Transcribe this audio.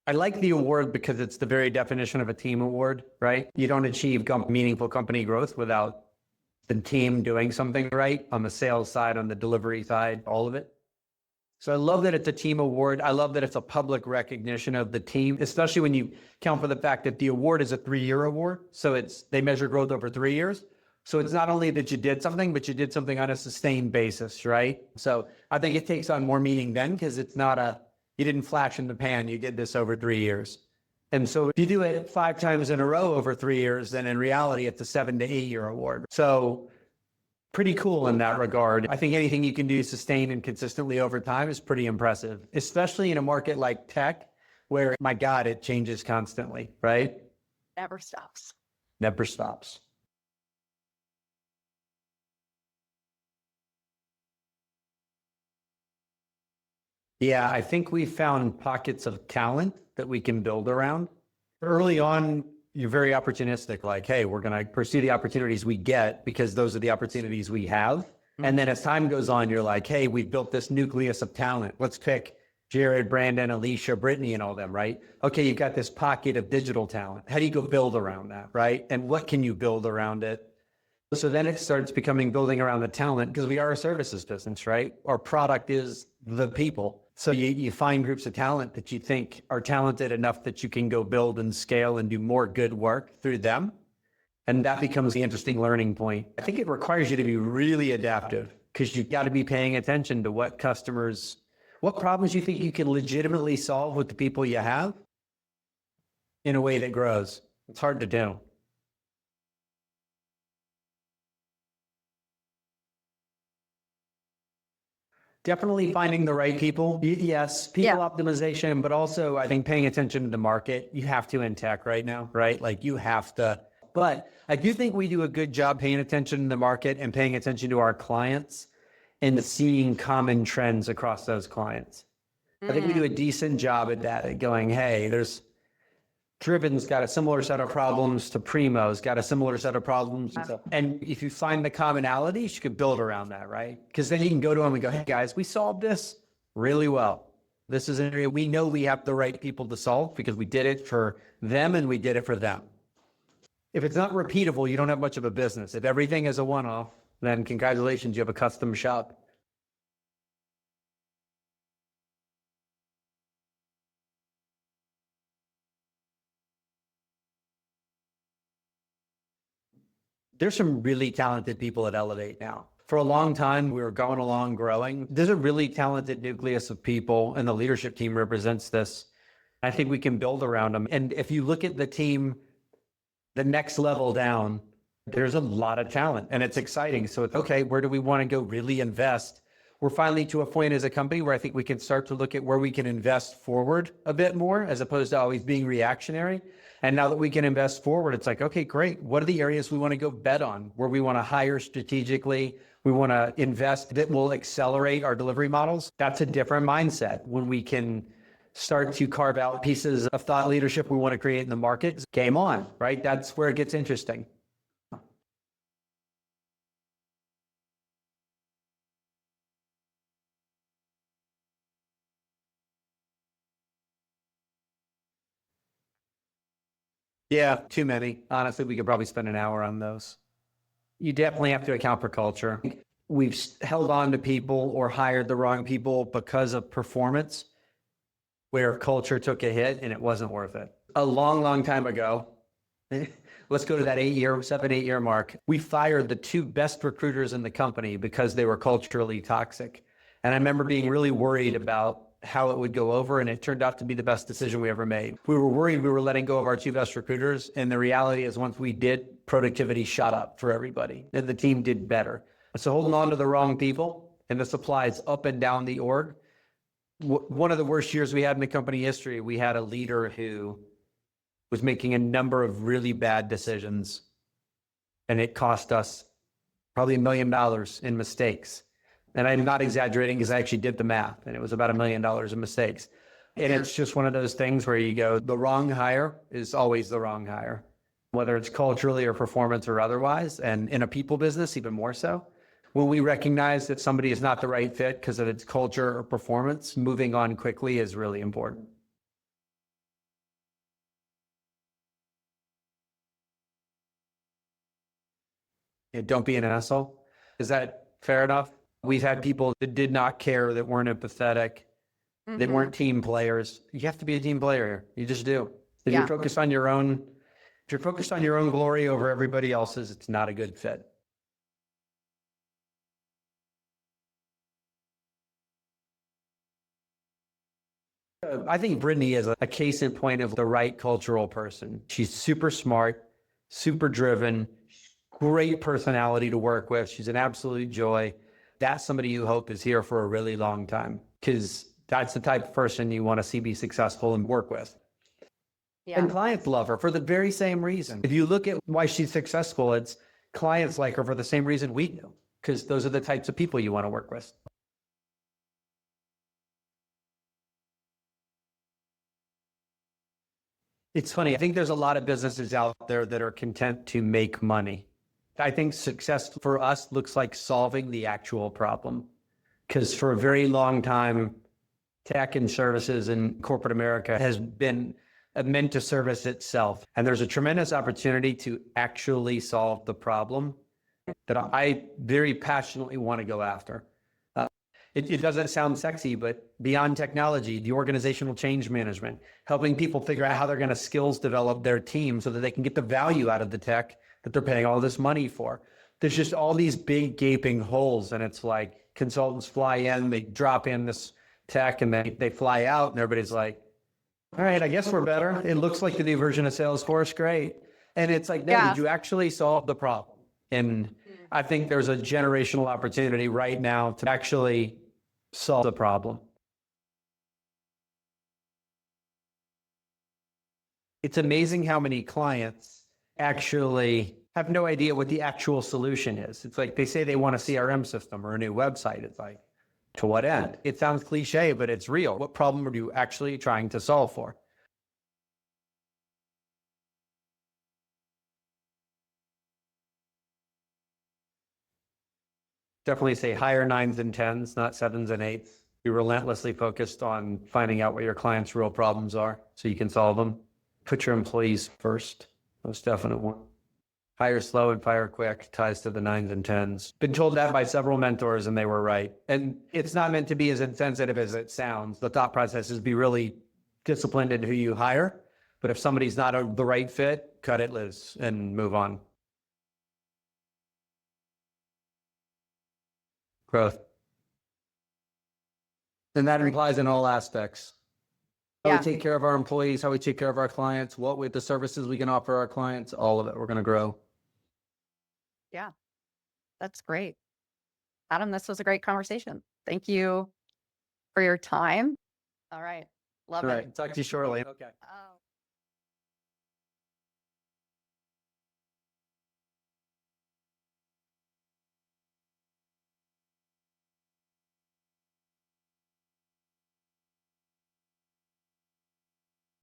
I like the award because it's the very definition of a team award, right? You don't achieve meaningful company growth without the team doing something right on the sales side, on the delivery side, all of it. So I love that it's a team award. I love that it's a public recognition of the team, especially when you count for the fact that the award is a 3-year award. So they measure growth over 3 years. So it's not only that you did something, but you did something on a sustained basis, right? So I think it takes on more meaning then because it's not you didn't flash in the pan, you did this over 3 years. And so if you do it 5 times in a row over 3 years, then in reality, it's a 7 to 8 year award. So pretty cool in that regard. I think anything you can do sustain and consistently over time is pretty impressive, especially in a market like tech, where, my God, it changes constantly, right? Never stops. Never stops. Yeah, I think we found pockets of talent that we can build around. Early on, you're very opportunistic, like, hey, we're going to pursue the opportunities we get because those are the opportunities we have. And then as time goes on, you're like, hey, we've built this nucleus of talent. Let's pick Jared, Brandon, Alicia, Brittany, and all them, right? Okay, you've got this pocket of digital talent. How do you go build around that, right? And what can you build around it? So then it starts becoming building around the talent because we are a services business, right? Our product is the people. So you find groups of talent that you think are talented enough that you can go build and scale and do more good work through them. And that becomes the interesting learning point. I think it requires you to be really adaptive because you've got to be paying attention to what problems you think you can legitimately solve with the people you have in a way that grows. It's hard to do. Definitely finding the right people. Yes, people optimization, but also I think paying attention to the market. You have to in tech right now, right? Like you have to. But I do think we do a good job paying attention to the market and paying attention to our clients and seeing common trends across those clients. I think we do a decent job at that, at going, hey, Driven's got a similar set of problems to Primo's, got a similar set of problems. And if you find the commonalities, you could build around that, right? Because then you can go to them and go, hey guys, we solved this really well. This is an area we know we have the right people to solve because we did it for them and we did it for them. If it's not repeatable, you don't have much of a business. If everything is a one-off, then congratulations, you have a custom shop. There's some really talented people at Elevate now. For a long time, we were going along, growing. There's a really talented nucleus of people, and the leadership team represents this. I think we can build around them. And if you look at the team, the next level down, there's a lot of talent, and it's exciting. So it's okay, where do we want to go really invest? We're finally to a point as a company where I think we can start to look at where we can invest forward a bit more, as opposed to always being reactionary. And now that we can invest forward, it's like, okay, great. What are the areas we want to go bet on, where we want to hire strategically? We want to invest that will accelerate our delivery models. That's a different mindset when we can start to carve out pieces of thought leadership we want to create in the market. Game on, right? That's where it gets interesting. Yeah, too many. Honestly, we could probably spend an hour on those. You definitely have to account for culture. We've held on to people or hired the wrong people because of performance, where culture took a hit and it wasn't worth it. A long, long time ago, let's go to that 7, 8 year mark. We fired the 2 best recruiters in the company because they were culturally toxic. And I remember being really worried about how it would go over, and it turned out to be the best decision we ever made. We were worried we were letting go of our 2 best recruiters, and the reality is once we did, productivity shot up for everybody, and the team did better. So holding on to the wrong people, and this applies up and down the org. One of the worst years we had in the company history, we had a leader who was making a number of really bad decisions, and it cost us probably $1 million in mistakes. And I'm not exaggerating because I actually did the math, and it was about $1 million in mistakes. And it's just one of those things where you go, the wrong hire is always the wrong hire, whether it's culturally or performance or otherwise. And in a people business, even more so. When we recognize that somebody is not the right fit because of its culture or performance, moving on quickly is really important. Yeah, don't be an asshole. Is that fair enough? We've had people that did not care, that weren't empathetic, that weren't team players. You have to be a team player here. You just do. If you're focused on your own, if you're focused on your own glory over everybody else's, it's not a good fit. I think Brittany is a case in point of the right cultural person. She's super smart, super driven, great personality to work with. She's an absolute joy. That's somebody you hope is here for a really long time, because that's the type of person you want to see be successful and work with. And clients love her for the very same reason. If you look at why she's successful, it's clients like her for the same reason we do, because those are the types of people you want to work with. It's funny. I think there's a lot of businesses out there that are content to make money. I think success for us looks like solving the actual problem. Because for a very long time, tech and services in corporate America has been meant to service itself. And there's a tremendous opportunity to actually solve the problem that I very passionately want to go after. It doesn't sound sexy, but beyond technology, the organizational change management, helping people figure out how they're going to skills develop their team so that they can get the value out of the tech that they're paying all this money for. There's just all these big gaping holes, and it's like consultants fly in, they drop in this tech, and then they fly out, and everybody's like, all right, I guess we're better. It looks like the new version of Salesforce, great. And it's like, no, did you actually solve the problem? And I think there's a generational opportunity right now to actually solve the problem. It's amazing how many clients actually have no idea what the actual solution is. It's like they say they want a CRM system or a new website. It's like, to what end? It sounds cliche, but it's real. What problem are you actually trying to solve for? Definitely say higher nines and tens, not sevens and eights. Be relentlessly focused on finding out what your clients' real problems are so you can solve them. Put your employees first. Most definite one. Hire slow and fire quick ties to the nines and tens. Been told that by several mentors, and they were right. And it's not meant to be as insensitive as it sounds. The thought process is be really disciplined in who you hire. But if somebody's not the right fit, cut it loose and move on. Growth. And that implies in all aspects. How we take care of our employees, how we take care of our clients, what with the services we can offer our clients, all of it, we're going to grow. Yeah, that's great. Adam, this was a great conversation. Thank you for your time. All right. Love All it. right. Talk to you shortly. Okay. Oh.